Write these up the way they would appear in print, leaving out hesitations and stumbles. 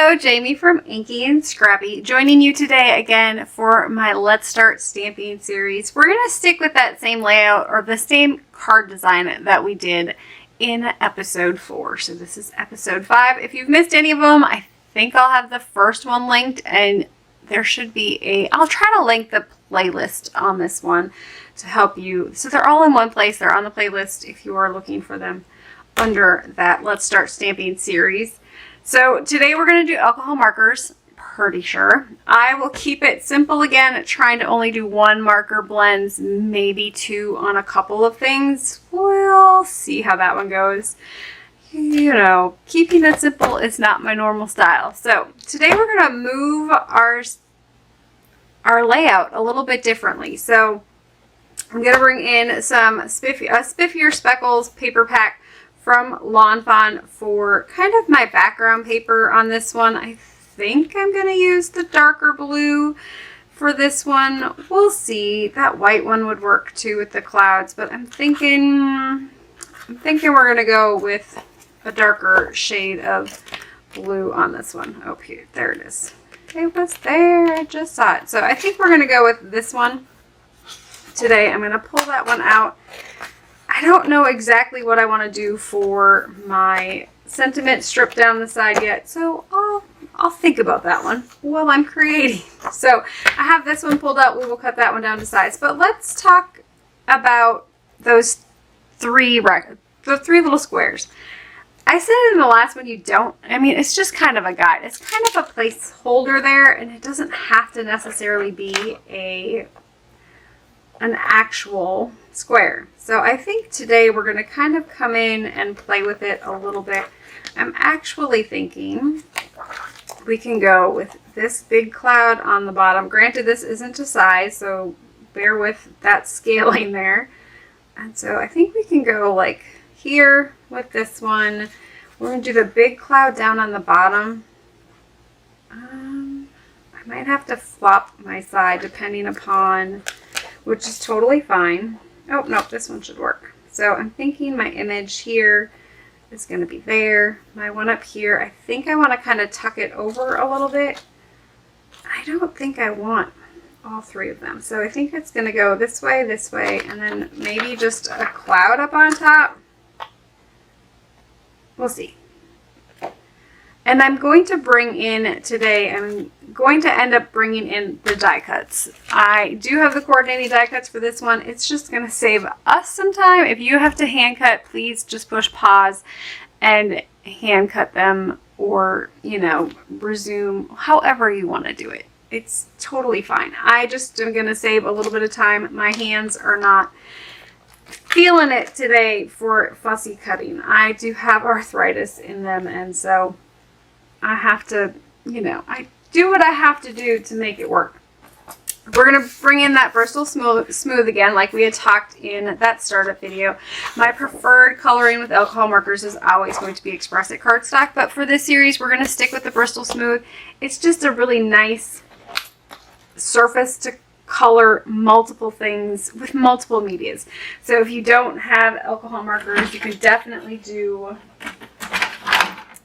Hello, Jamie from Inky&Scrappy, joining you today again for my Let's Start Stamping series. We're going to stick with that same layout or the same card design that we did in episode 4. So this is episode 5. If you've missed any of them, I think I'll have the first one linked, and there should be I'll try to link the playlist on this one to help you. So they're all in one place. They're on the playlist if you are looking for them under that Let's Start Stamping series. So today we're going to do alcohol markers, pretty sure. I will keep it simple again, trying to only do 1 marker blends, maybe 2 on a couple of things. We'll see how that one goes. You know, keeping it simple is not my normal style. So today we're going to move our layout a little bit differently. So I'm going to bring in some Spiffier Speckles paper pack from Lawn Fawn for kind of my background paper on this one. I think I'm going to use the darker blue for this one. We'll see. That white one would work too with the clouds, but I'm thinking we're going to go with a darker shade of blue on this one. Oh, here, there it is. It was there. I just saw it. So I think we're going to go with this one today. I'm going to pull that one out. I don't know exactly what I want to do for my sentiment strip down the side yet, so I'll think about that one while I'm creating. So I have this one pulled out. We will cut that one down to size. But let's talk about those the 3 little squares. I said in the last one it's just kind of a guide. It's kind of a placeholder there, and it doesn't have to necessarily be an actual square. So I think today we're going to kind of come in and play with it a little bit. I'm actually thinking we can go with this big cloud on the bottom. Granted, this isn't to size, so bear with that scaling there. And so I think we can go like here with this one. We're going to do the big cloud down on the bottom. I might have to flop my side depending upon, which is totally fine. Oh, no, this one should work. So I'm thinking my image here is going to be there. My one up here, I think I want to kind of tuck it over a little bit. I don't think I want all 3 of them. So I think it's going to go this way, and then maybe just a cloud up on top. We'll see. And I'm going to bring in today, I'm going to end up bringing in the die cuts. I do have the coordinating die cuts for this one. It's just going to save us some time. If you have to hand cut, please just push pause and hand cut them, or, resume however you want to do it. It's totally fine. I just am going to save a little bit of time. My hands are not feeling it today for fussy cutting. I do have arthritis in them, and so I have to, I do what I have to do to make it work. We're going to bring in that Bristol Smooth again, like we had talked in that startup video. My preferred coloring with alcohol markers is always going to be Express It Cardstock, but for this series, we're going to stick with the Bristol Smooth. It's just a really nice surface to color multiple things with multiple medias. So if you don't have alcohol markers, you can definitely do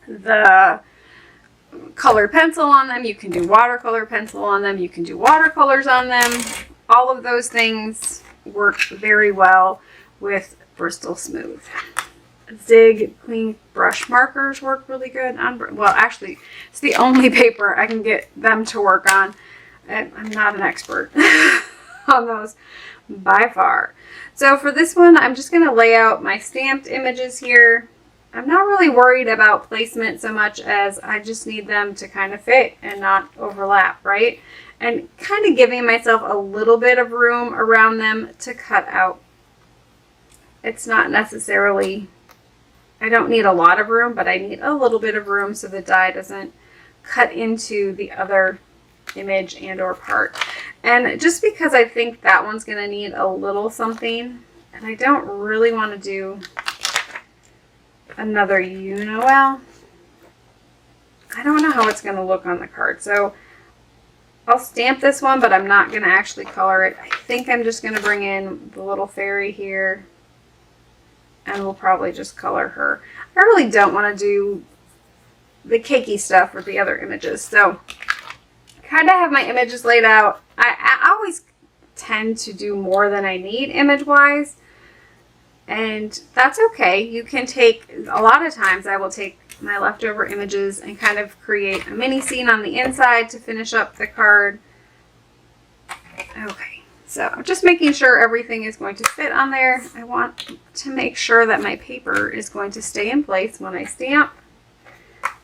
the colored pencil on them. You can do watercolor pencil on them. You can do watercolors on them. All of those things work very well with Bristol Smooth. Zig clean brush markers work really good on, well, actually, it's the only paper I can get them to work on. I'm not an expert on those by far. So for this one, I'm just going to lay out my stamped images here. I'm not really worried about placement so much as I just need them to kind of fit and not overlap, right? And kind of giving myself a little bit of room around them to cut out. It's not necessarily, I don't need a lot of room, but I need a little bit of room so the die doesn't cut into the other image and or part. And just because I think that one's going to need a little something, and I don't really want to do another well, I don't know how it's going to look on the card. So I'll stamp this one, but I'm not going to actually color it. I think I'm just going to bring in the little fairy here, and we'll probably just color her. I really don't want to do the cakey stuff with the other images. So kind of have my images laid out. I always tend to do more than I need image wise, and that's okay. You can take, a lot of times I will take my leftover images and kind of create a mini scene on the inside to finish up the card. Okay, so I'm just making sure everything is going to fit on there. I want to make sure that my paper is going to stay in place when I stamp.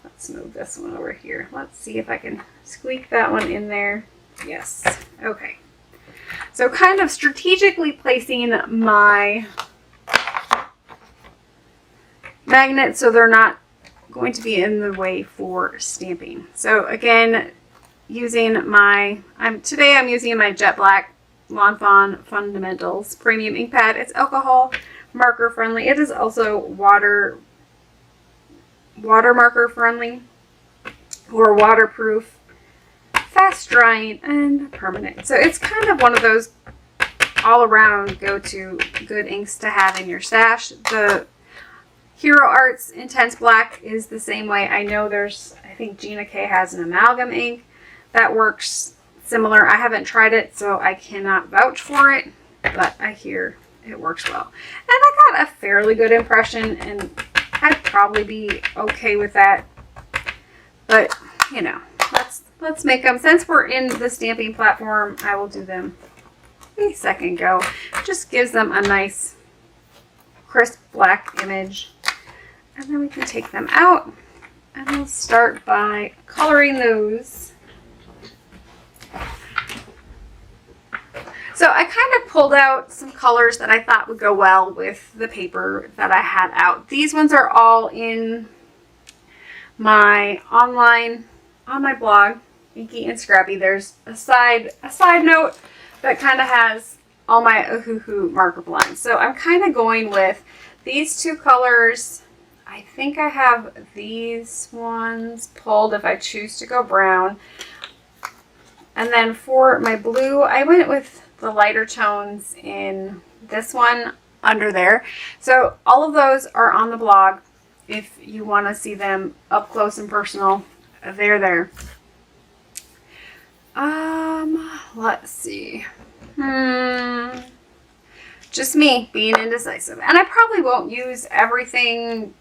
Let's move this one over here. Let's see if I can squeak that one in there. Yes, okay. So kind of strategically placing my magnets so they're not going to be in the way for stamping. So again, using my, today I'm using my Jet Black Lawn Fawn Fundamentals Premium Ink Pad. It's alcohol marker friendly. It is also water marker friendly, or waterproof, fast drying, and permanent. So it's kind of one of those all around go-to good inks to have in your stash. The Hero Arts Intense Black is the same way. I know there's, I think Gina K has an amalgam ink that works similar. I haven't tried it, so I cannot vouch for it, but I hear it works well. And I got a fairly good impression, and I'd probably be okay with that. But, you know, let's make them. Since we're in the stamping platform, I will do them a second go. Just gives them a nice crisp black image. And then we can take them out, and we'll start by coloring those. So I kind of pulled out some colors that I thought would go well with the paper that I had out. These ones are all in my online, on my blog, Inky&Scrappy. There's a side note that kind of has all my Ohuhu marker blends. So I'm kind of going with these two colors. I think I have these ones pulled if I choose to go brown. And then for my blue, I went with the lighter tones in this one under there. So all of those are on the blog if you want to see them up close and personal. They're there. Let's see. Just me being indecisive. And I probably won't use everything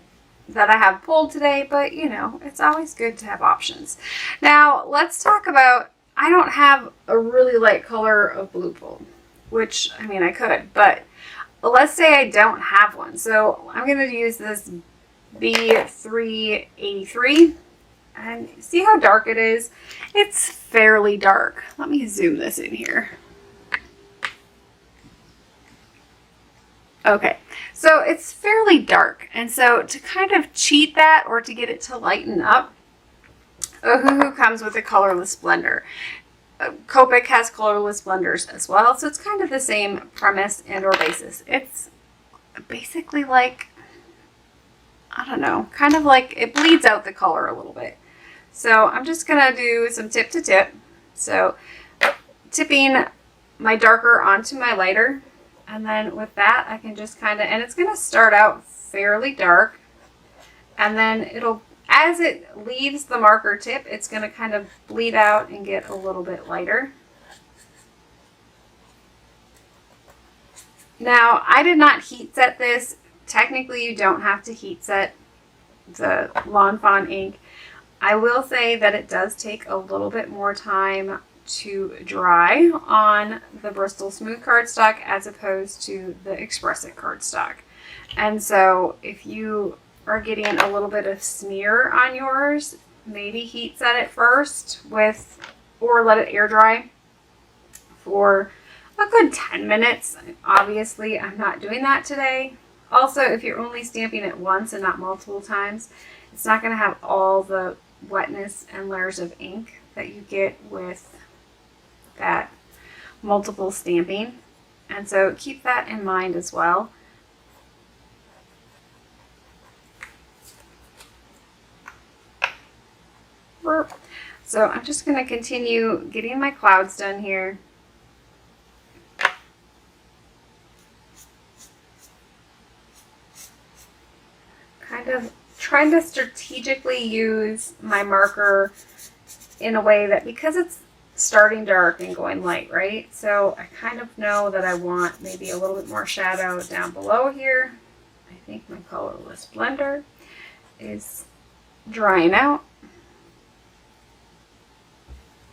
that I have pulled today, but you know, it's always good to have options. Now let's talk about, I don't have a really light color of blue pulled, which, I mean, I could, but let's say I don't have one. So I'm going to use this B383, and see how dark it is? It's fairly dark. Let me zoom this in here. Okay, so it's fairly dark, and so to kind of cheat that, or to get it to lighten up, Ohuhu comes with a colorless blender. Copic has colorless blenders as well, so it's kind of the same premise and or basis. It's basically like, I don't know, kind of like it bleeds out the color a little bit. So I'm just gonna do some tip to tip. So tipping my darker onto my lighter, and then with that I can just kind of, and it's gonna start out fairly dark, and then it'll, as it leaves the marker tip, it's going to kind of bleed out and get a little bit lighter. Now, I did not heat set this. Technically, you don't have to heat set the Lawn Fawn ink. I will say that it does take a little bit more time to dry on the Bristol Smooth cardstock as opposed to the Express-It cardstock. And so if you are getting a little bit of smear on yours, maybe heat set it first with, or let it air dry for a good 10 minutes. Obviously, I'm not doing that today. Also, if you're only stamping it once and not multiple times, it's not going to have all the wetness and layers of ink that you get with that multiple stamping. And so keep that in mind as well. So I'm just going to continue getting my clouds done here. Kind of trying to strategically use my marker in a way that, because it's starting dark and going light, right? So I kind of know that I want maybe a little bit more shadow down below here. I think my colorless blender is drying out.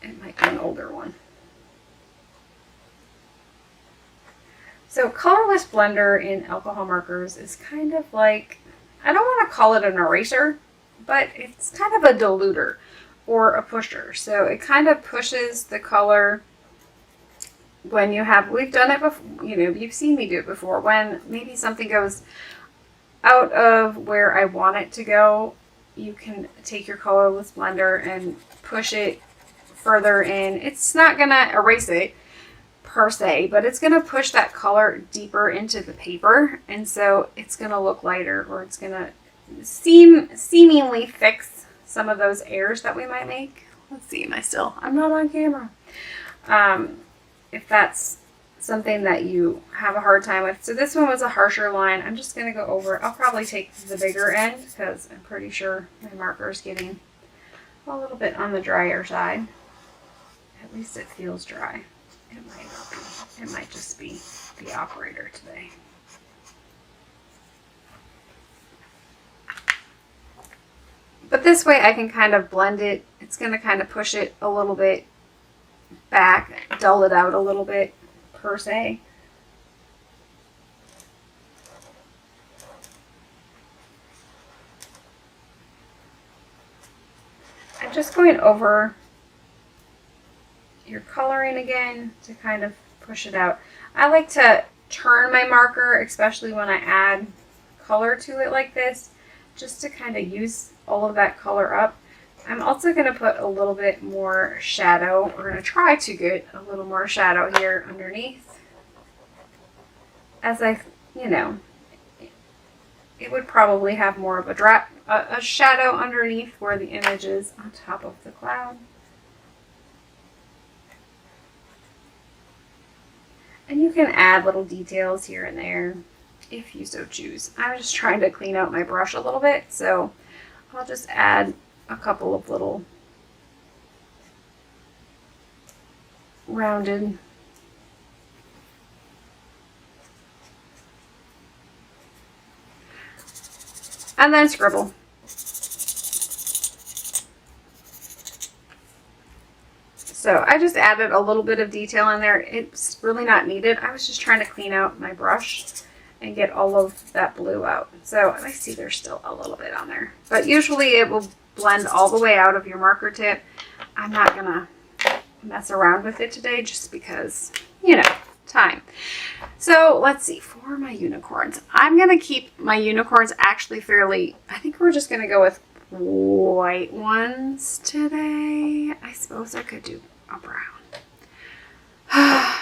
It might be an older one. So colorless blender in alcohol markers is kind of like, I don't want to call it an eraser, but it's kind of a diluter or a pusher. So it kind of pushes the color when you have, we've done it before, you know, you've seen me do it before, when maybe something goes out of where I want it to go, you can take your colorless blender and push it further in. It's not gonna erase it per se, but it's gonna push that color deeper into the paper, and so it's gonna look lighter, or it's gonna seemingly fix some of those errors that we might make. Let's see, I'm not on camera. If that's something that you have a hard time with. So this one was a harsher line. I'm just gonna go over, I'll probably take the bigger end because I'm pretty sure my marker is getting a little bit on the drier side. At least it feels dry. It might not be. It might just be the operator today. But this way I can kind of blend it. It's going to kind of push it a little bit back, dull it out a little bit per se. I'm just going over your coloring again to kind of push it out. I like to turn my marker, especially when I add color to it like this, just to kind of use all of that color up. I'm also going to put a little bit more shadow. We're going to try to get a little more shadow here underneath. As you know, it would probably have more of a shadow underneath where the image is on top of the cloud. And you can add little details here and there if you so choose. I'm just trying to clean out my brush a little bit, so I'll just add a couple of little rounded and then scribble. So I just added a little bit of detail in there. It's really not needed. I was just trying to clean out my brush and get all of that blue out. So I see there's still a little bit on there, but usually it will blend all the way out of your marker tip. I'm not gonna mess around with it today just because, you know, time. So let's see, for my unicorns, I'm gonna keep my unicorns actually fairly, I think we're just gonna go with white ones today. I suppose I could do a brown.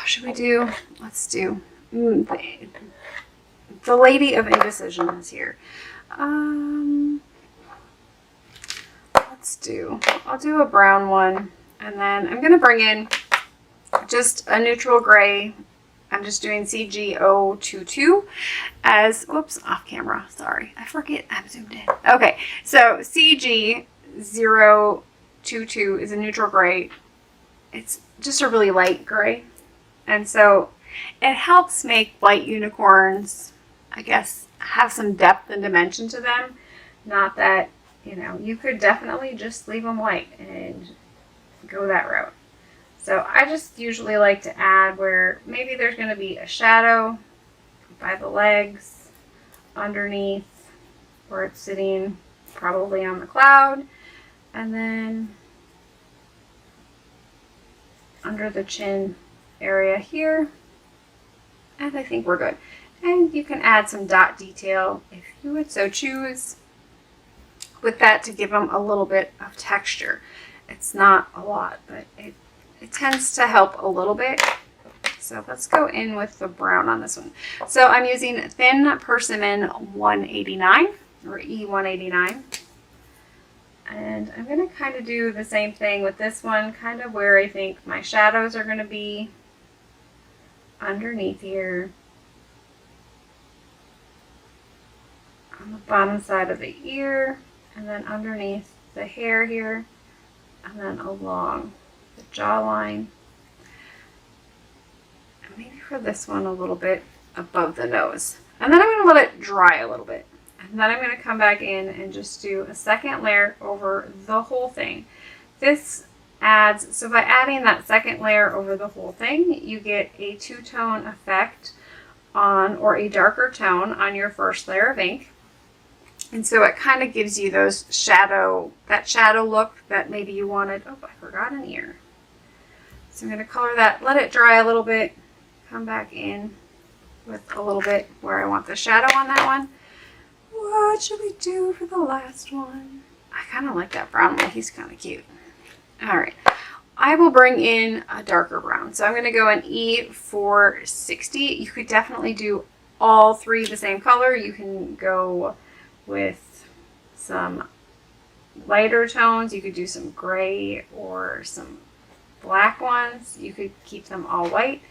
Should we do, let's do, the lady of indecision is here. I'll do a brown one, and then I'm going to bring in just a neutral gray. I'm just doing CG022 as, whoops, off camera, sorry. I forget I'm zoomed in. Okay, so CG022 is a neutral gray. It's just a really light gray. And so it helps make white unicorns, I guess, have some depth and dimension to them. Not that, you know, you could definitely just leave them white and go that route. So I just usually like to add where maybe there's going to be a shadow by the legs, underneath where it's sitting, probably on the cloud, and then under the chin area here. And I think we're good. And you can add some dot detail if you would so choose with that to give them a little bit of texture. It's not a lot, but it tends to help a little bit. So let's go in with the brown on this one. So I'm using Thin Persimmon 189 or E189. And I'm going to kind of do the same thing with this one, kind of where I think my shadows are going to be underneath here. on the bottom side of the ear, and then underneath the hair here, and then along the jawline. And maybe for this one a little bit above the nose. And then I'm going to let it dry a little bit. And then I'm going to come back in and just do a second layer over the whole thing. This adds, so by adding that second layer over the whole thing, you get a two-tone effect on, or a darker tone on your first layer of ink. And so it kind of gives you those shadow, that shadow look that maybe you wanted. Oh, I forgot an ear. So I'm going to color that, let it dry a little bit, come back in with a little bit where I want the shadow on that one. What should we do for the last one? I kind of like that brown one. He's kind of cute. All right. I will bring in a darker brown. So I'm going to go in E460. You could definitely do all three the same color. You can go with some lighter tones. You could do some gray or some black ones. You could keep them all white.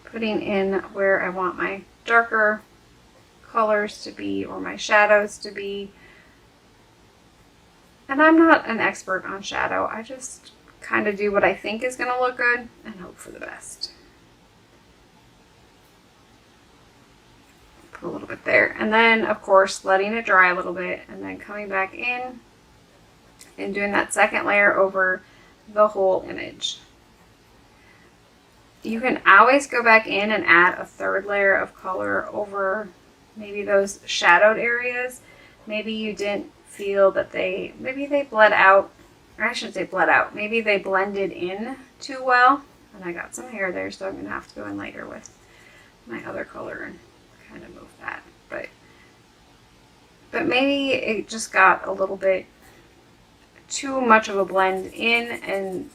Putting in where I want my darker colors to be, or my shadows to be. And I'm not an expert on shadow. I just kind of do what I think is going to look good and hope for the best. Put a little bit there. And then, of course, letting it dry a little bit and then coming back in and doing that second layer over the whole image. You can always go back in and add a third layer of color over maybe those shadowed areas. Maybe you didn't feel that maybe they bled out, or I shouldn't say bled out, maybe they blended in too well. And I got some hair there, so I'm going to have to go in lighter with my other color and kind of move that. But maybe it just got a little bit too much of a blend in,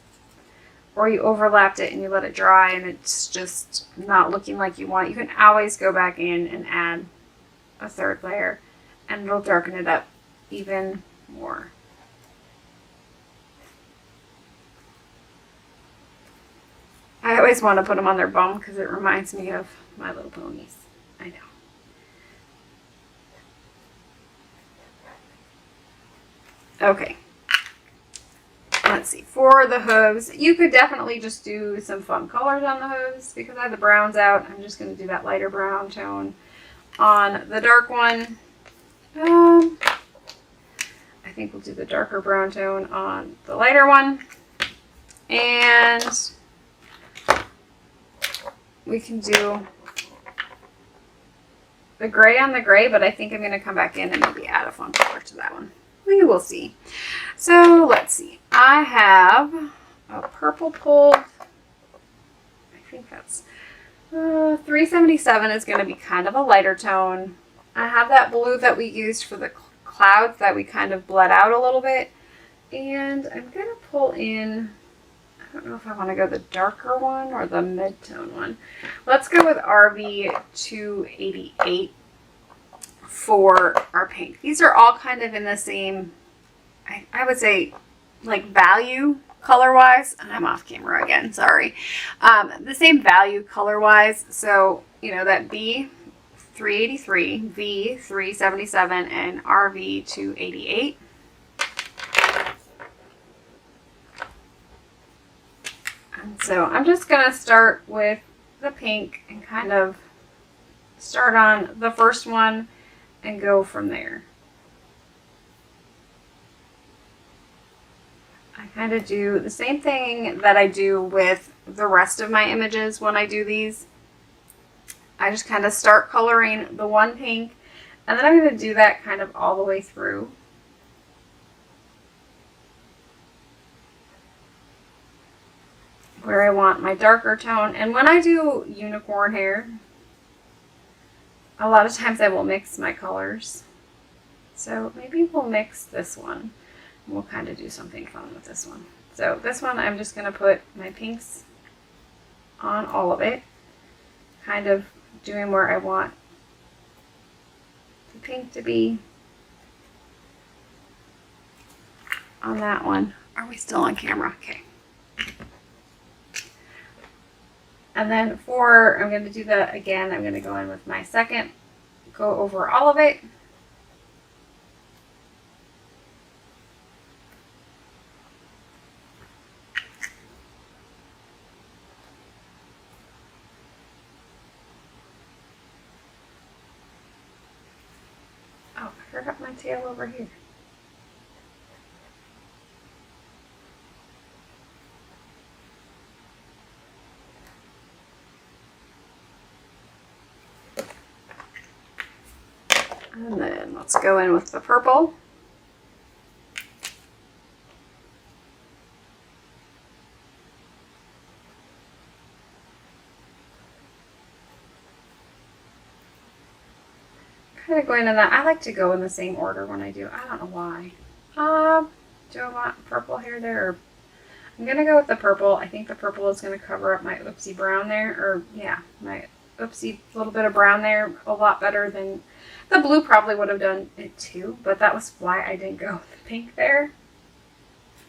or you overlapped it and you let it dry and it's just not looking like you want it. You can always go back in and add a third layer and it'll darken it up even more. I always want to put them on their bum because it reminds me of My Little Ponies. I know. Okay. Let's see, for the hooves, you could definitely just do some fun colors on the hooves. Because I have the browns out, I'm just going to do that lighter brown tone on the dark one. I think we'll do the darker brown tone on the lighter one. And we can do the gray on the gray, but I think I'm going to come back in and maybe add a fun color to that one. We will see. So let's see. I have a purple pulled. I think that's 377 is going to be kind of a lighter tone. I have that blue that we used for the clouds that we kind of bled out a little bit. And I'm going to pull in, I don't know if I want to go the darker one or the mid-tone one. Let's go with RV288 for our pink. These are all kind of in the same, I would say, like value color-wise. And I'm off camera again, sorry. The same value color-wise. So, you know, that B383, V377, and RV288. And so I'm just going to start with the pink and kind of start on the first one and go from there. I kind of do the same thing that I do with the rest of my images when I do these. I just kind of start coloring the one pink, and then I'm going to do that kind of all the way through. Where I want my darker tone. And when I do unicorn hair, a lot of times I will mix my colors. So maybe we'll mix this one. And we'll kind of do something fun with this one. So this one I'm just going to put my pinks on all of it. Kind of doing where I want the pink to be on that one. Are we still on camera? Okay. And then I'm going to do that again. I'm going to go in with my second, go over all of it. Oh, I forgot my tail over here. And then let's go in with the purple. Kind of going in that. I like to go in the same order when I do. I don't know why. Do I want purple hair there? Or I'm going to go with the purple. I think the purple is going to cover up my oopsie brown there. Or yeah, my oopsie little bit of brown there a lot better than the blue. Probably would have done it too, but that was why I didn't go with the pink there.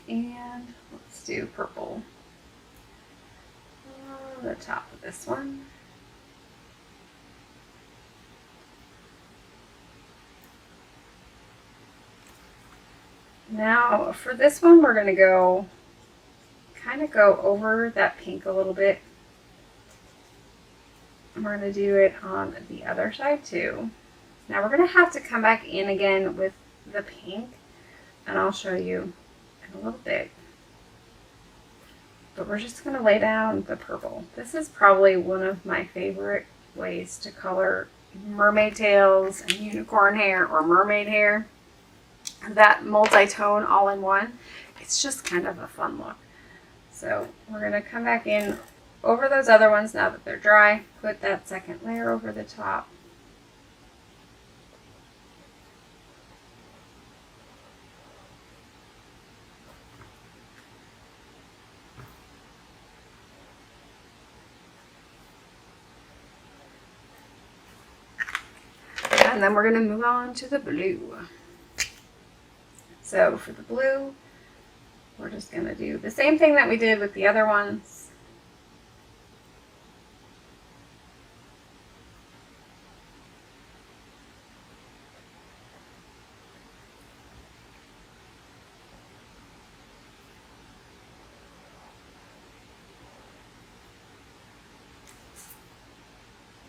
And let's do purple on the top of this one. Now for this one, we're going to kind of go over that pink a little bit. And we're going to do it on the other side too. Now we're going to have to come back in again with the pink, and I'll show you in a little bit. But we're just going to lay down the purple. This is probably one of my favorite ways to color mermaid tails and unicorn hair or mermaid hair. That multi-tone all in one. It's just kind of a fun look. So we're going to come back in over those other ones now that they're dry. Put that second layer over the top. And then we're going to move on to the blue. So for the blue, we're just going to do the same thing that we did with the other ones.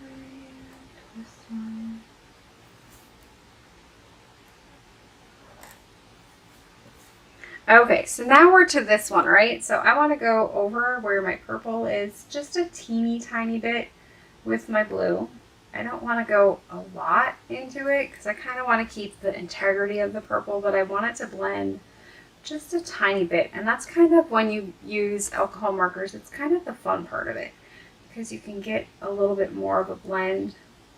And this one. Okay, so now we're to this one, right? So I want to go over where my purple is just a teeny tiny bit with my blue. I don't want to go a lot into it because I kind of want to keep the integrity of the purple, but I want it to blend just a tiny bit. And that's kind of when you use alcohol markers, it's kind of the fun part of it because you can get a little bit more of a blend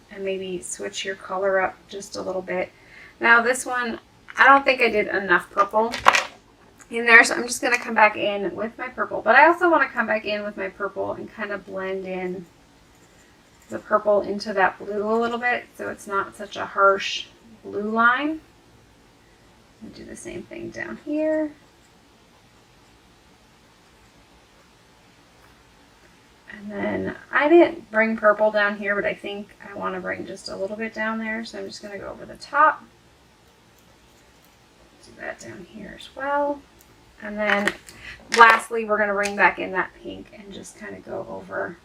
and maybe switch your color up just a little bit. Now this one, I don't think I did enough purple in there, so I'm just going to come back in with my purple. But I also want to come back in with my purple and kind of blend in the purple into that blue a little bit so it's not such a harsh blue line. I'll do the same thing down here. And then I didn't bring purple down here, but I think I want to bring just a little bit down there, so I'm just going to go over the top. Do that down here as well. And then lastly, we're going to bring back in that pink and just kind of go over.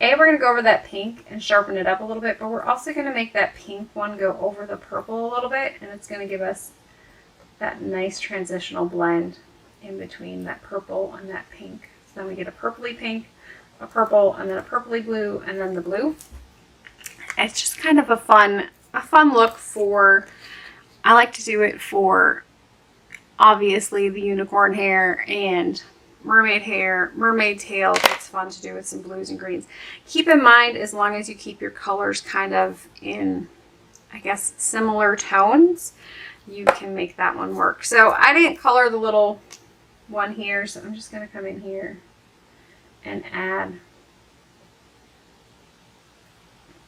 We're going to go over that pink and sharpen it up a little bit, but we're also going to make that pink one go over the purple a little bit, and it's going to give us that nice transitional blend in between that purple and that pink. So then we get a purpley pink, a purple, and then a purpley blue, and then the blue. And it's just kind of a fun look for, I like to do it for obviously the unicorn hair and mermaid hair, mermaid tails. It's fun to do with some blues and greens. Keep in mind, as long as you keep your colors kind of in, I guess, similar tones, you can make that one work. So I didn't color the little one here, so I'm just going to come in here and add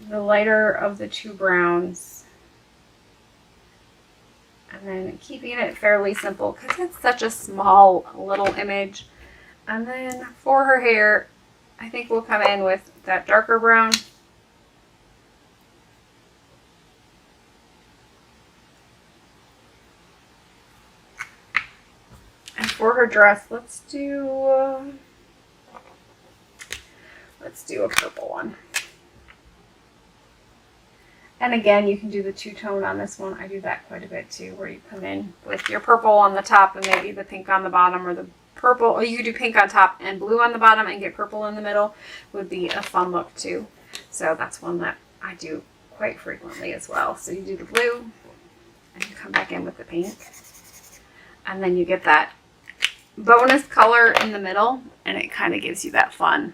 the lighter of the two browns. And then keeping it fairly simple because it's such a small little image. And then for her hair, I think we'll come in with that darker brown. And for her dress, let's do a purple one. And again, you can do the two-tone on this one. I do that quite a bit too, where you come in with your purple on the top and maybe the pink on the bottom, or the purple, or you could do pink on top and blue on the bottom and get purple in the middle. Would be a fun look too. So that's one that I do quite frequently as well. So you do the blue and you come back in with the pink. And then you get that bonus color in the middle, and it kind of gives you that fun,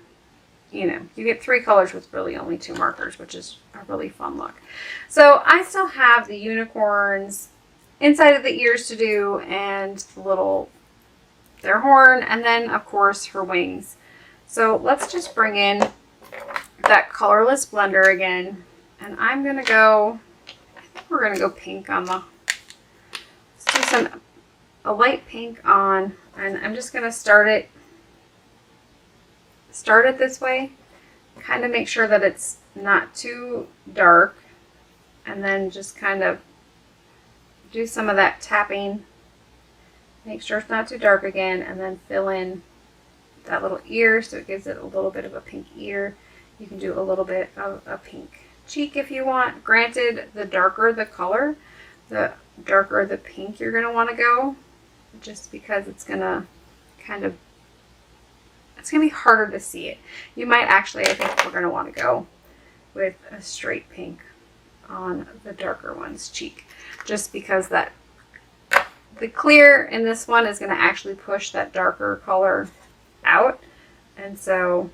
you know, you get 3 colors with really only 2 markers, which is a really fun look. So I still have the unicorns inside of the ears to do, and their horn, and then of course her wings. So let's just bring in that colorless blender again, and I'm gonna go, I think we're gonna go pink on the, let's do a light pink on, and I'm just gonna start it this way, kind of make sure that it's not too dark, and then just kind of do some of that tapping, make sure it's not too dark again, and then fill in that little ear so it gives it a little bit of a pink ear. You can do a little bit of a pink cheek if you want. Granted, the darker the color, the darker the pink you're going to want to go, just because it's going to kind of, it's going to be harder to see it. You might actually, I think we're going to want to go with a straight pink on the darker one's cheek, just because that the clear in this one is going to actually push that darker color out. And so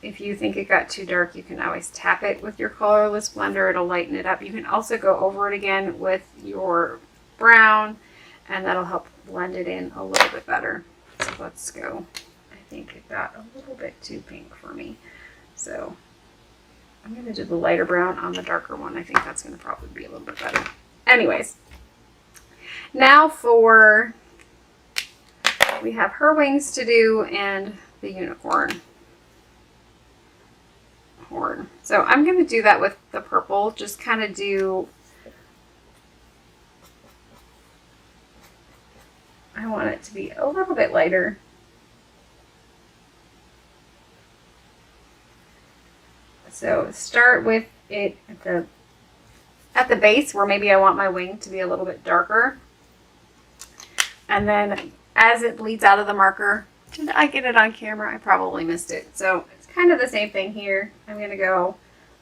if you think it got too dark, you can always tap it with your colorless blender. It'll lighten it up. You can also go over it again with your brown, and that'll help blend it in a little bit better. So let's go. I think it got a little bit too pink for me. So I'm going to do the lighter brown on the darker one. I think that's going to probably be a little bit better. Anyways, now we have her wings to do and the unicorn horn. So I'm going to do that with the purple, just kind of do, I want it to be a little bit lighter. So start with it at the base, where maybe I want my wing to be a little bit darker. And then as it bleeds out of the marker, did I get it on camera? I probably missed it. So it's kind of the same thing here. I'm going to go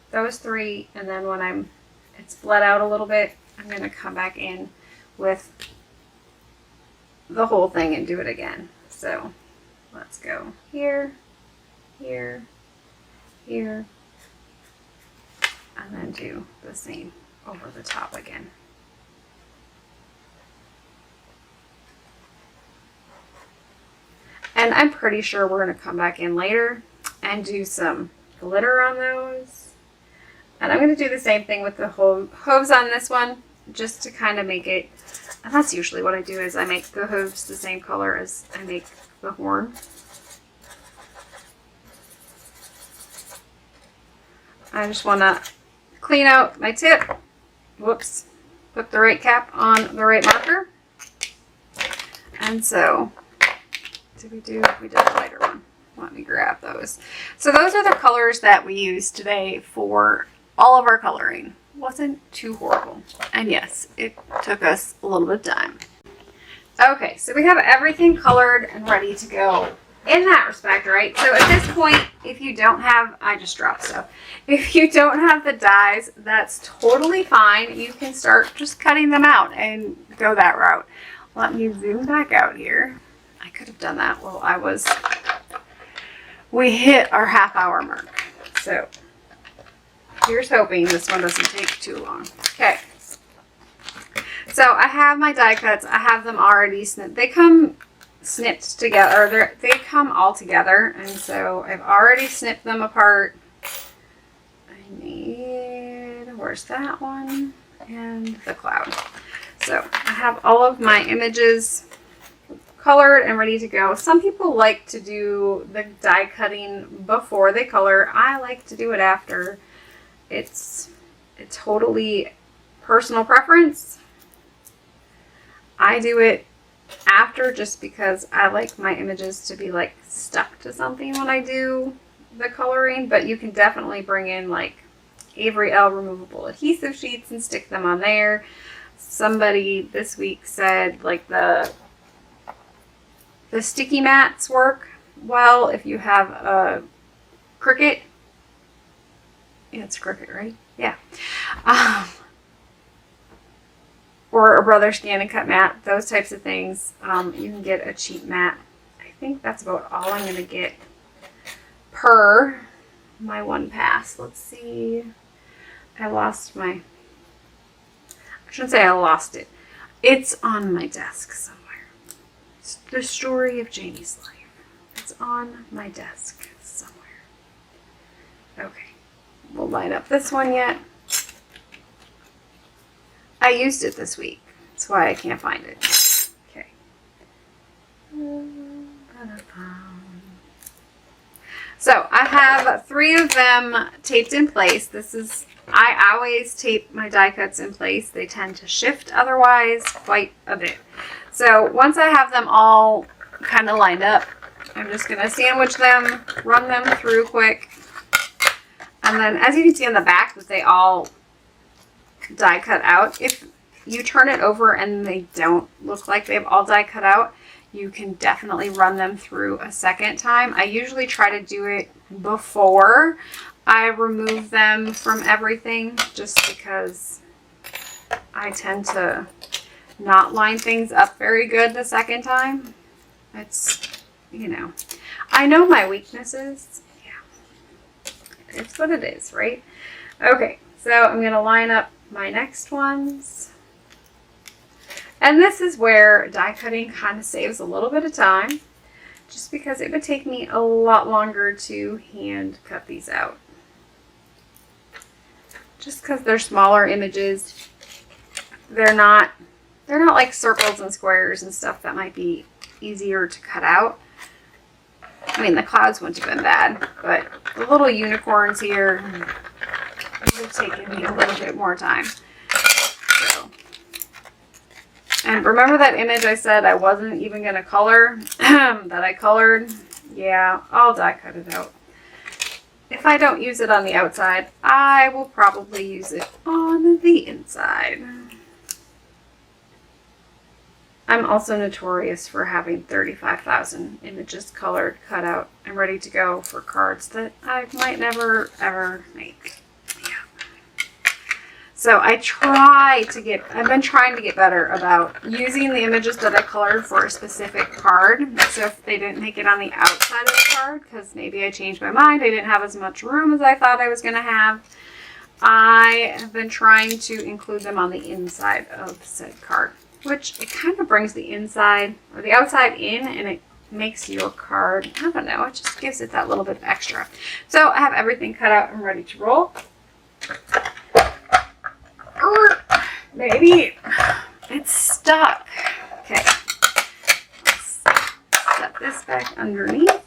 those 3, and then when it's bled out a little bit, I'm going to come back in with the whole thing and do it again. So let's go here, here, here, and then do the same over the top again. And I'm pretty sure we're going to come back in later and do some glitter on those. And I'm going to do the same thing with the hooves on this one, just to kind of make it, and that's usually what I do, is I make the hooves the same color as I make the horn. I just want to clean out my tip. Whoops. Put the right cap on the right marker. And so, we did a lighter one. Let me grab those. So those are the colors that we used today for all of our coloring. Wasn't too horrible. And yes, it took us a little bit of time. Okay, so we have everything colored and ready to go in that respect, right? So at this point, if you don't have, I just dropped stuff. If you don't have the dies, that's totally fine. You can start just cutting them out and go that route. Let me zoom back out here. I could have done that while we hit our half-hour mark. So here's hoping this one doesn't take too long. Okay. So I have my die cuts. I have them already snipped. They come snipped together, or they come all together, and so I've already snipped them apart. I need, where's that one? And the cloud. So I have all of my images colored and ready to go. Some people like to do the die cutting before they color. I like to do it after. It's totally personal preference. I do it after just because I like my images to be like stuck to something when I do the coloring, but you can definitely bring in like Avery L removable adhesive sheets and stick them on there. Somebody this week said like the sticky mats work well if you have a Cricut. Yeah, it's Cricut, right? Yeah. Or a Brother Scan and Cut mat, those types of things. You can get a cheap mat. I think that's about all I'm going to get per my one pass. Let's see. I shouldn't say I lost it. It's on my desk somewhere. It's the story of Janie's life. It's on my desk somewhere. Okay. We'll line up this one yet. I used it this week. That's why I can't find it. Okay. So I have 3 of them taped in place. I always tape my die cuts in place. They tend to shift otherwise quite a bit. So once I have them all kind of lined up, I'm just going to sandwich them, run them through quick. And then as you can see on the back that they all die cut out. If you turn it over and they don't look like they've all die cut out, you can definitely run them through a second time. I usually try to do it before I remove them from everything just because I tend to not line things up very good the second time. It's, you know, I know my weaknesses. Yeah, it's what it is, right? Okay, so I'm going to line up my next ones. And this is where die cutting kind of saves a little bit of time, just because it would take me a lot longer to hand cut these out. Just because they're smaller images, they're not like circles and squares and stuff that might be easier to cut out. I mean, the clouds wouldn't have been bad, but the little unicorns here would have taken me a little bit more time. So, and remember that image I said I wasn't even going to color, that I colored? Yeah, I'll die cut it out. If I don't use it on the outside, I will probably use it on the inside. I'm also notorious for having 35,000 images colored, cut out, and ready to go for cards that I might never, ever make. Yeah. So I've been trying to get better about using the images that I colored for a specific card. So if they didn't make it on the outside of the card, because maybe I changed my mind, I didn't have as much room as I thought I was going to have, I have been trying to include them on the inside of said card, which it kind of brings the inside or the outside in, and it makes your card, I don't know, it just gives it that little bit of extra. So I have everything cut out and ready to roll. Maybe it's stuck. Okay, let's set this back underneath.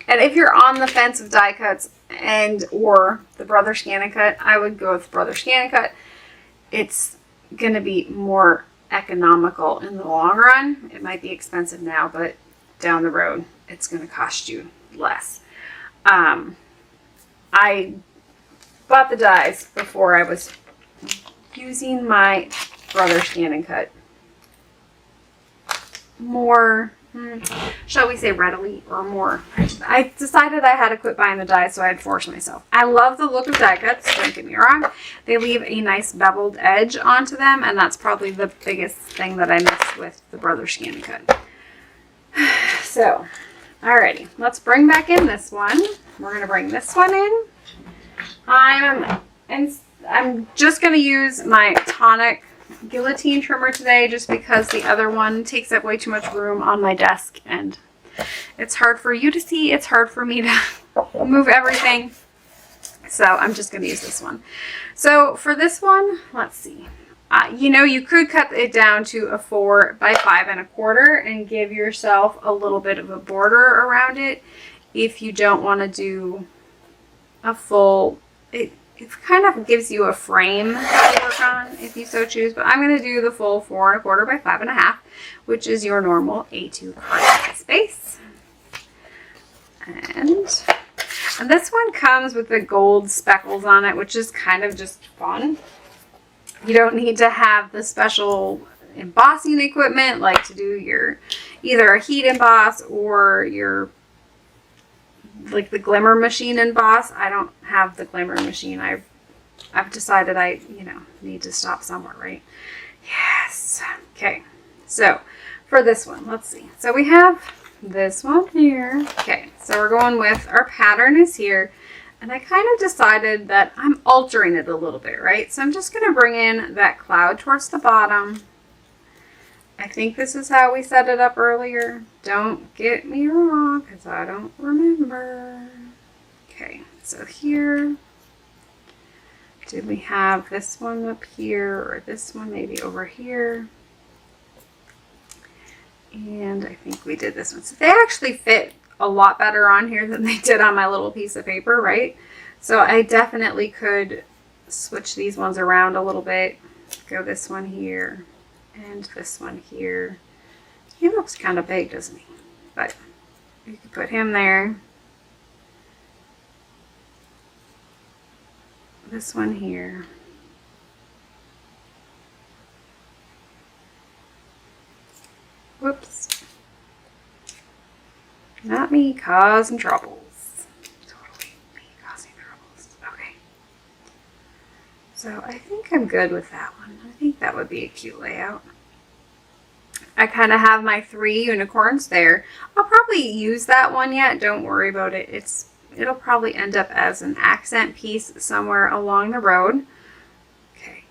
And if you're on the fence of die cuts and or the Brother Scan and Cut, I would go with Brother Scan and Cut. It's going to be more economical in the long run. It might be expensive now, but down the road, it's going to cost you less. I bought the dies before I was using my Brother Scan and Cut more, shall we say readily, or more. I decided I had to quit buying the dies, so I had forced myself. I love the look of die cuts, don't get me wrong. They leave a nice beveled edge onto them, and that's probably the biggest thing that I miss with the Brother Scan and Cut. So, alrighty, let's bring back in this one. We're going to bring this one in. I'm just going to use my tonic guillotine trimmer today just because the other one takes up way too much room on my desk and It's hard for you to see. It's hard for me to move everything. So I'm just going to use this one. So for this one, let's see. You know, you could cut it down to a 4 by 5 1/4 and give yourself a little bit of a border around it if you don't want to do a full, it kind of gives you a frame to work on if you so choose, but I'm going to do the full 4 1/4 by 5 1/2, which is your normal A2 card space. And this one comes with the gold speckles on it, which is kind of just fun. You don't need to have the special embossing equipment like to do your either a heat emboss or your like the glimmer machine emboss. I don't have the glimmer machine. I've decided I, you know, need to stop somewhere, right? Yes. Okay. So for this one, let's see. So we have this one here. Okay. So we're going with our pattern is here. And I kind of decided that I'm altering it a little bit, right? So I'm just going to bring in that cloud towards the bottom. I think this is how we set it up earlier. Don't get me wrong, because I don't remember. Okay, so here, did we have this one up here, or this one maybe over here? And I think we did this one. So they actually fit a lot better on here than they did on my little piece of paper, right? So I definitely could switch these ones around a little bit. Go this one here and this one here. He looks kind of big, doesn't he? But you could put him there. This one here. Whoops. Not me causing troubles. Totally me causing troubles. Okay. So I think I'm good with that one. I think that would be a cute layout. I kind of have my 3 unicorns there. I'll probably use that one yet. Don't worry about it. It'll probably end up as an accent piece somewhere along the road. Okay.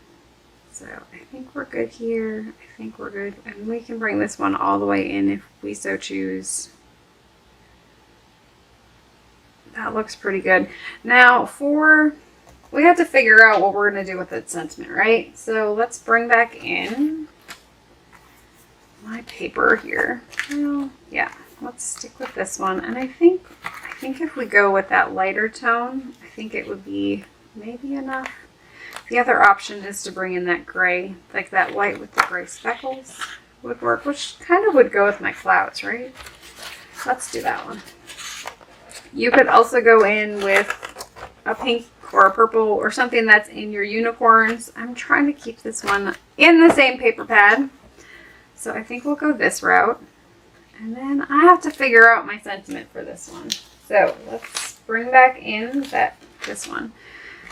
So I think we're good here. I think we're good. And we can bring this one all the way in if we so choose. That looks pretty good. Now we have to figure out what we're going to do with that sentiment, right? So let's bring back in my paper here. Well, yeah, let's stick with this one. And I think if we go with that lighter tone, I think it would be maybe enough. The other option is to bring in that gray, like that white with the gray speckles would work, which kind of would go with my clouds, right? Let's do that one. You could also go in with a pink or a purple or something that's in your unicorns. I'm trying to keep this one in the same paper pad. So I think we'll go this route. And then I have to figure out my sentiment for this one. So let's bring back in this one.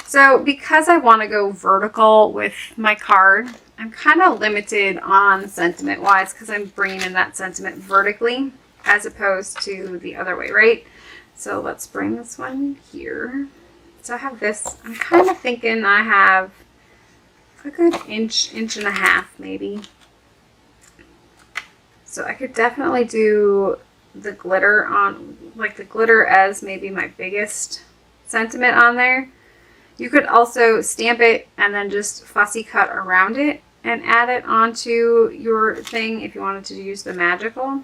So because I want to go vertical with my card, I'm kind of limited on sentiment wise because I'm bringing in that sentiment vertically as opposed to the other way, right? So let's bring this one here. So I have this, I'm kind of thinking I have a good inch and a half maybe. So I could definitely do the glitter on, like the glitter as maybe my biggest sentiment on there. You could also stamp it and then just fussy cut around it and add it onto your thing if you wanted to use the magical.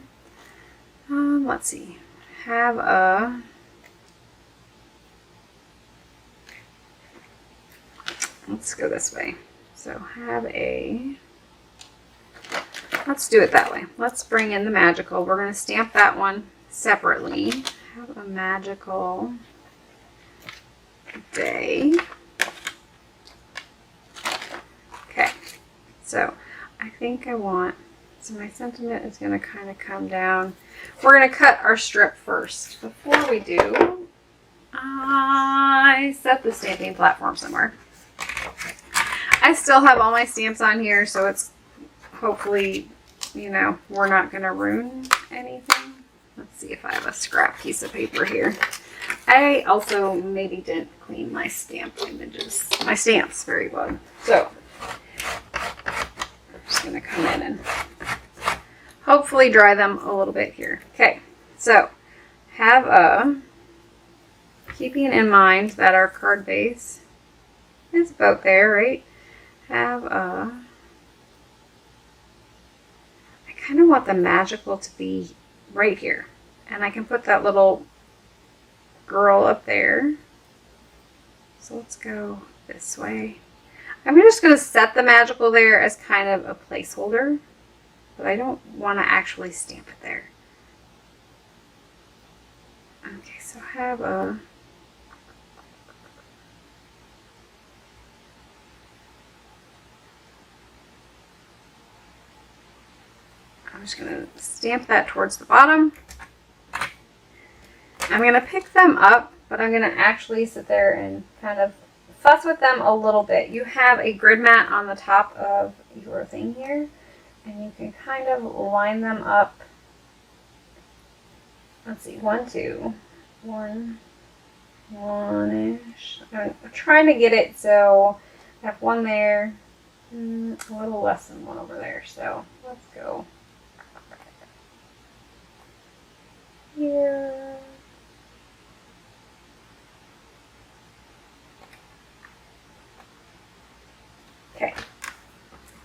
Let's see. Have a let's go this way. So let's do it that way. Let's bring in the magical. We're going to stamp that one separately. Have a magical day. Okay. So I think so my sentiment is going to kind of come down. We're going to cut our strip first. Before we do, I set the stamping platform somewhere. I still have all my stamps on here, so it's hopefully, you know, we're not going to ruin anything. Let's see if I have a scrap piece of paper here. I also maybe didn't clean my stamps very well. So I'm just going to come in and hopefully dry them a little bit here. Okay, So keeping in mind that our card base is about there, right? I kind of want the magical to be right here. And I can put that little girl up there. So let's go this way. I'm just going to set the magical there as kind of a placeholder, but I don't want to actually stamp it there. Okay, so I'm just going to stamp that towards the bottom. I'm going to pick them up, but I'm going to actually sit there and kind of fuss with them a little bit. You have a grid mat on the top of your thing here, and you can kind of line them up. Let's see, 1, 2, 1, 1-ish. I'm trying to get it so I have one there, a little less than one over there. So let's go here. Okay,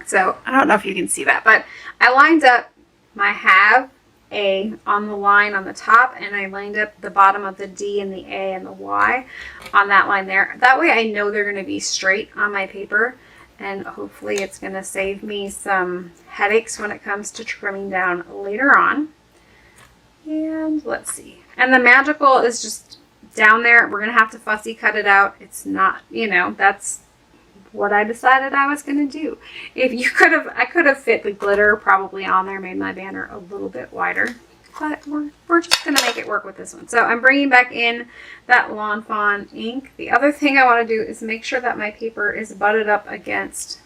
so I don't know if you can see that, but I lined up my have A on the line on the top, and I lined up the bottom of the D and the A and the Y on that line there. That way I know they're going to be straight on my paper, and hopefully it's going to save me some headaches when it comes to trimming down later on. And let's see. And the magical is just down there. We're going to have to fussy cut it out. It's not, you know, that's what I decided I was going to do. If you could have, I could have fit the glitter probably on there, made my banner a little bit wider, but we're just going to make it work with this one. So I'm bringing back in that Lawn Fawn ink. The other thing I want to do is make sure that my paper is butted up against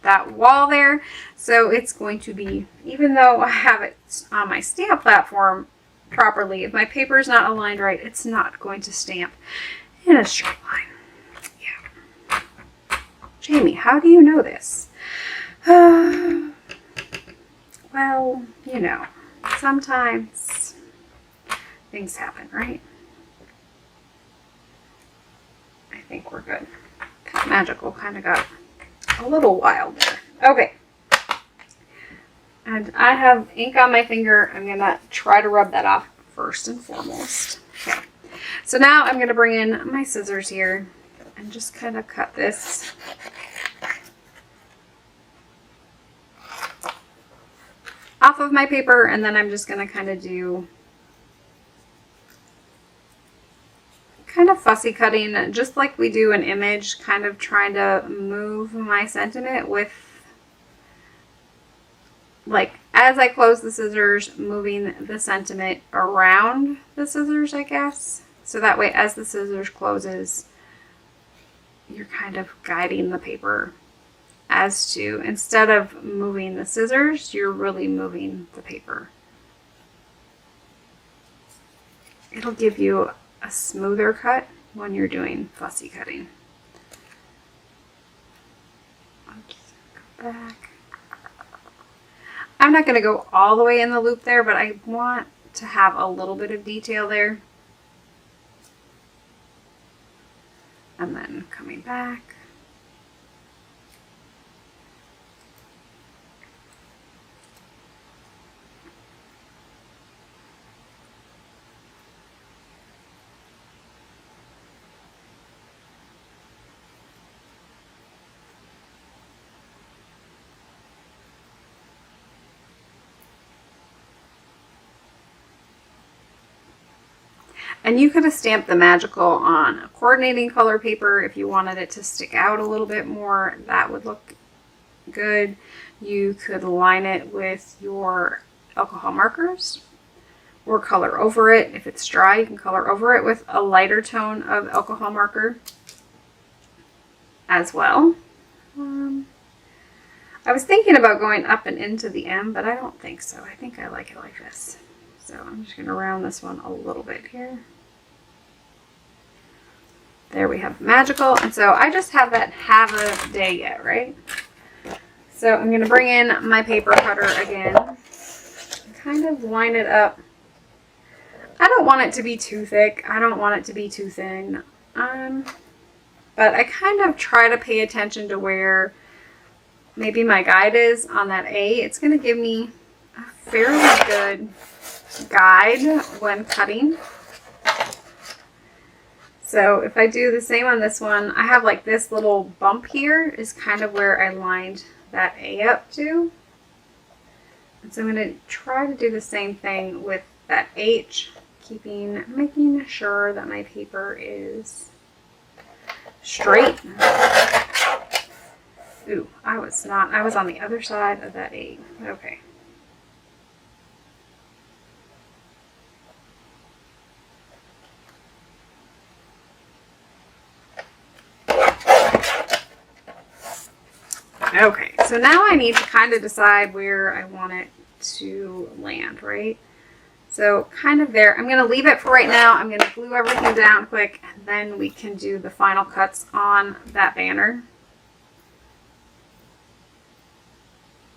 that wall there. So it's going to be, even though I have it on my stamp platform properly, if my paper is not aligned right, it's not going to stamp in a straight line. Jamie, how do you know this? Well, you know, sometimes things happen, right? I think we're good. That magical kind of got a little wild there. Okay. And I have ink on my finger. I'm going to try to rub that off first and foremost. Okay. So now I'm going to bring in my scissors here and just kind of cut this off of my paper, and then I'm just going to kind of do kind of fussy cutting, just like we do an image, kind of trying to move my sentiment with, like, as I close the scissors, moving the sentiment around the scissors, I guess. So that way, as the scissors closes, you're kind of guiding the paper as to, instead of moving the scissors, you're really moving the paper. It'll give you a smoother cut when you're doing fussy cutting. Oops, go back. I'm not going to go all the way in the loop there, but I want to have a little bit of detail there. And then coming back. And you could have stamped the magical on a coordinating color paper if you wanted it to stick out a little bit more. That would look good. You could line it with your alcohol markers or color over it. If it's dry, you can color over it with a lighter tone of alcohol marker as well. I was thinking about going up and into the M, but I don't think so. I think I like it like this. So I'm just going to round this one a little bit here. There we have magical. And so I just have that have a day yet, right? So I'm going to bring in my paper cutter again and kind of line it up I don't want it to be too thick. I don't want it to be too thin. But I kind of try to pay attention to where maybe my guide is on that A. It's going to give me a fairly good guide when cutting. So if I do the same on this one, I have like this little bump here is kind of where I lined that A up to. And so I'm going to try to do the same thing with that H, making sure that my paper is straight. Ooh, I was on the other side of that A. Okay. Okay, so now I need to kind of decide where I want it to land, right? So kind of there. I'm going to leave it for right now. I'm going to glue everything down quick, and then we can do the final cuts on that banner.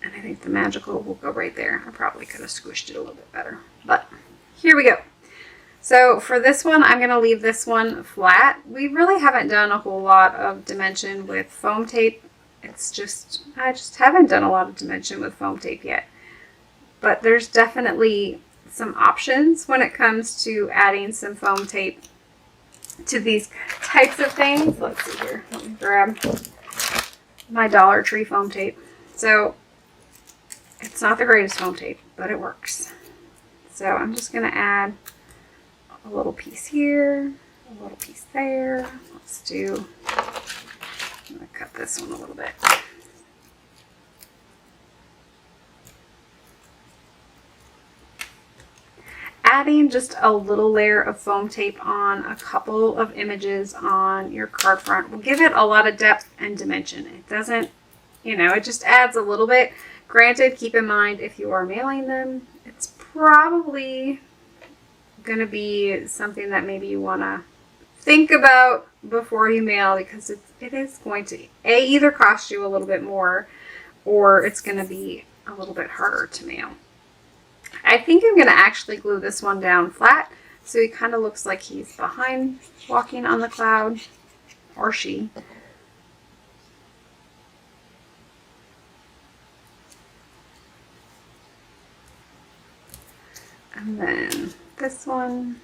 And I think the magical will go right there. I probably could have squished it a little bit better, but here we go. So for this one, I'm going to leave this one flat. We really haven't done a whole lot of dimension with foam tape. I just haven't done a lot of dimension with foam tape yet. But there's definitely some options when it comes to adding some foam tape to these types of things. Let's see here. Let me grab my Dollar Tree foam tape. So it's not the greatest foam tape, but it works. So I'm just going to add a little piece here, a little piece there. I'm going to cut this one a little bit. Adding just a little layer of foam tape on a couple of images on your card front will give it a lot of depth and dimension. It doesn't, it just adds a little bit. Granted, keep in mind if you are mailing them, it's probably going to be something that maybe you want to think about before you mail, because it is going to either cost you a little bit more, or it's going to be a little bit harder to mail. I think I'm going to actually glue this one down flat so he kind of looks like he's behind walking on the cloud, or she. And then this one.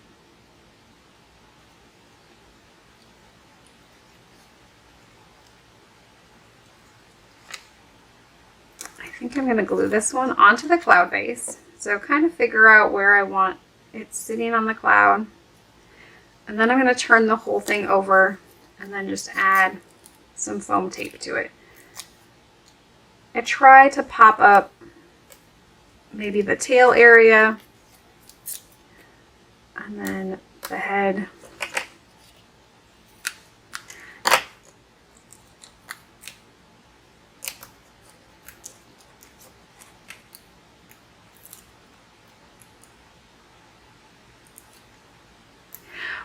I think I'm going to glue this one onto the cloud base. So kind of figure out where I want it sitting on the cloud. And then I'm going to turn the whole thing over and then just add some foam tape to it. I try to pop up maybe the tail area and then the head.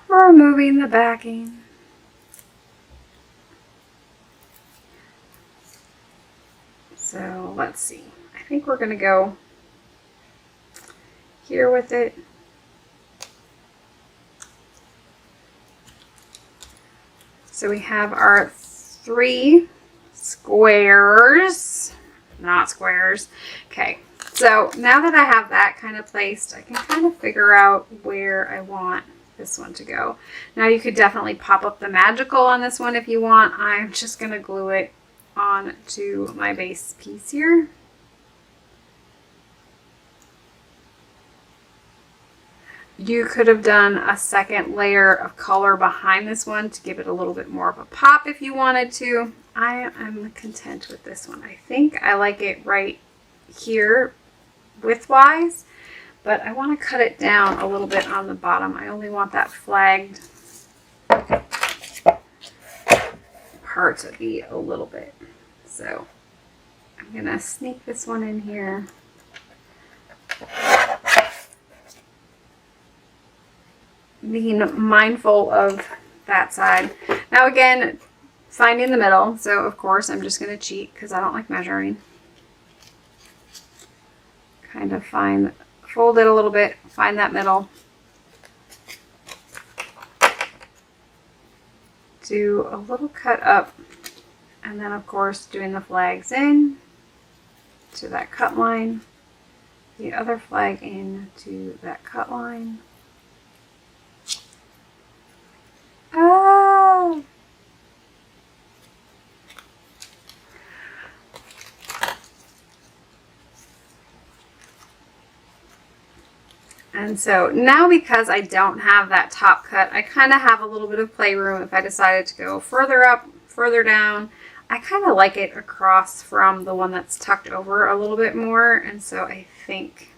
Removing the backing. So let's see. I think we're going to go here with it. So we have our 3 squares, not squares. Okay, so now that I have that kind of placed, I can kind of figure out where I want this one to go. Now you could definitely pop up the magical on this one if you want. I'm just going to glue it onto my base piece here. You could have done a second layer of color behind this one to give it a little bit more of a pop if you wanted to. I am content with this one. I think I like it right here width-wise, but I want to cut it down a little bit on the bottom. I only want that flagged part to be a little bit. So I'm going to sneak this one in here. Being mindful of that side. Now again, finding the middle. So of course I'm just going to cheat because I don't like measuring. Kind of fold it a little bit, find that middle. do a little cut up, and then of course doing the flags in to that cut line, the other flag in to that cut line. Oh! And so now, because I don't have that top cut, I kind of have a little bit of playroom if I decided to go further up, further down. I kind of like it across from the one that's tucked over a little bit more, and so I think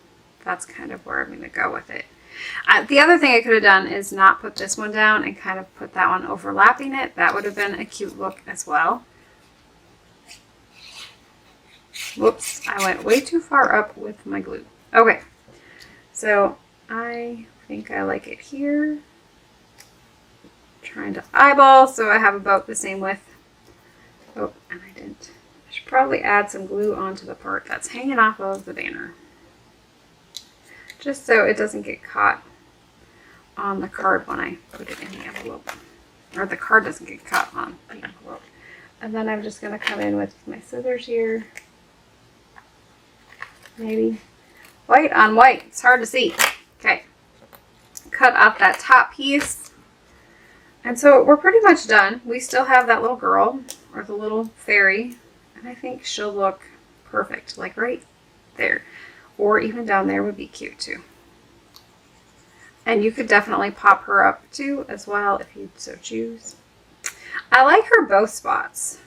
that's kind of where I'm going to go with it. The other thing I could have done is not put this one down and kind of put that one overlapping it. That would have been a cute look as well. Whoops, I went way too far up with my glue. Okay, so I think I like it here. I'm trying to eyeball so I have about the same width. Oh, and I didn't. I should probably add some glue onto the part that's hanging off of the banner, just so it doesn't get caught on the card when I put it in the envelope, or the card doesn't get caught on the envelope. And then I'm just going to come in with my scissors here. Maybe white on white. It's hard to see. Okay. Cut off that top piece. And so we're pretty much done. We still have that little girl, or the little fairy, and I think she'll look perfect, like right there. Or even down there would be cute too. And you could definitely pop her up too as well if you so choose. I like her both spots.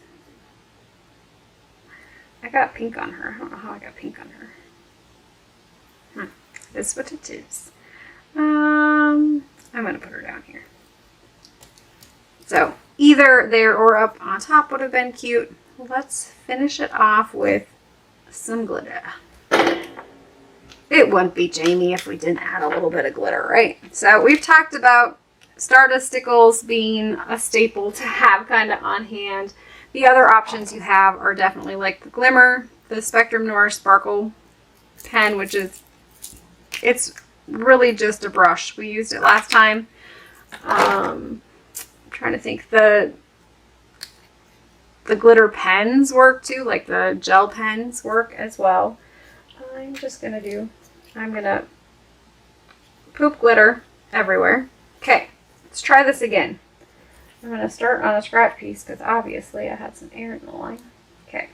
I got pink on her. I don't know how I got pink on her. That's what it is. I'm going to put her down here. So either there or up on top would have been cute. Let's finish it off with some glitter. It wouldn't be Jamie if we didn't add a little bit of glitter, right? So we've talked about Stardust stickles being a staple to have kind of on hand. The other options you have are definitely like the Glimmer, the Spectrum Noir Sparkle pen, which is, it's really just a brush. We used it last time. I'm trying to think. The glitter pens work too, like the gel pens work as well. I'm gonna poop glitter everywhere. Okay, let's try this again. I'm gonna start on a scratch piece because obviously I had some air in the line. Okay,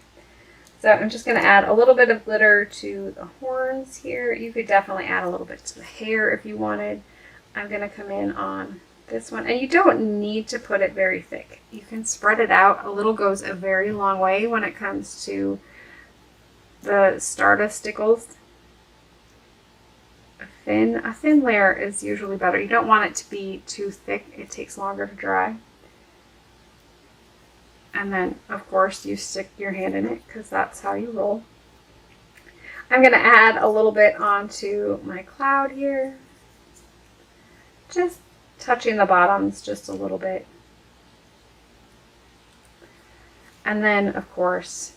so I'm just gonna add a little bit of glitter to the horns here. You could definitely add a little bit to the hair if you wanted. I'm gonna come in on this one, and you don't need to put it very thick. You can spread it out. A little goes a very long way when it comes to the Stardust stickles. A thin layer is usually better. You don't want it to be too thick. It takes longer to dry. And then, of course, you stick your hand in it because that's how you roll. I'm going to add a little bit onto my cloud here. Just touching the bottoms just a little bit. And then, of course,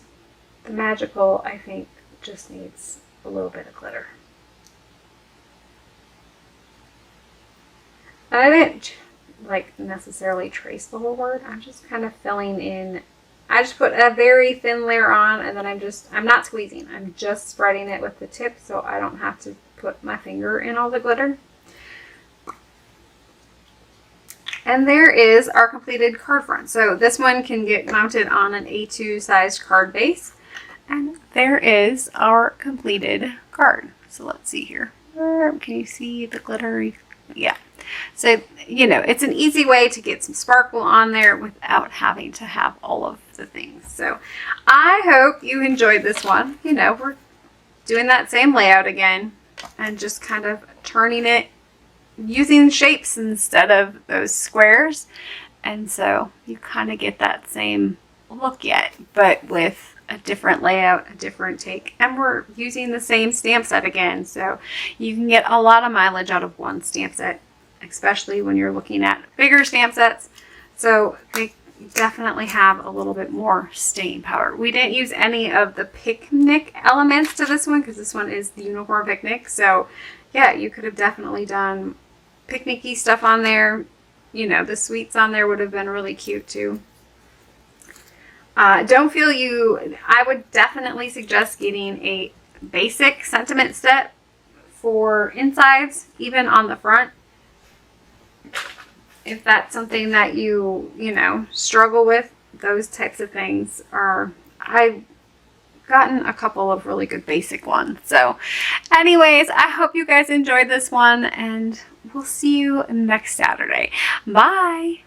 the magical, I think, just needs a little bit of glitter. I didn't like necessarily trace the whole word. I'm just kind of filling in. I just put a very thin layer on, and then I'm not squeezing. I'm just spreading it with the tip so I don't have to put my finger in all the glitter. And there is our completed card front. So this one can get mounted on an A2 sized card base. And there is our completed card. So let's see here. Can you see the glitter? Yeah. So, you know, it's an easy way to get some sparkle on there without having to have all of the things. So I hope you enjoyed this one. You know, we're doing that same layout again and just kind of turning it, using shapes instead of those squares. And so you kind of get that same look yet, but with a different layout, a different take. And we're using the same stamp set again. So you can get a lot of mileage out of one stamp set, especially when you're looking at bigger stamp sets. So they definitely have a little bit more staying power. We didn't use any of the picnic elements to this one because this one is the Unicorn Picnic. So yeah, you could have definitely done picnicky stuff on there. you know, the sweets on there would have been really cute too. Don't feel I would definitely suggest getting a basic sentiment step for insides, even on the front. If that's something that you know, struggle with, those types of things are, I've gotten a couple of really good basic ones. So anyways, I hope you guys enjoyed this one, and we'll see you next Saturday. Bye.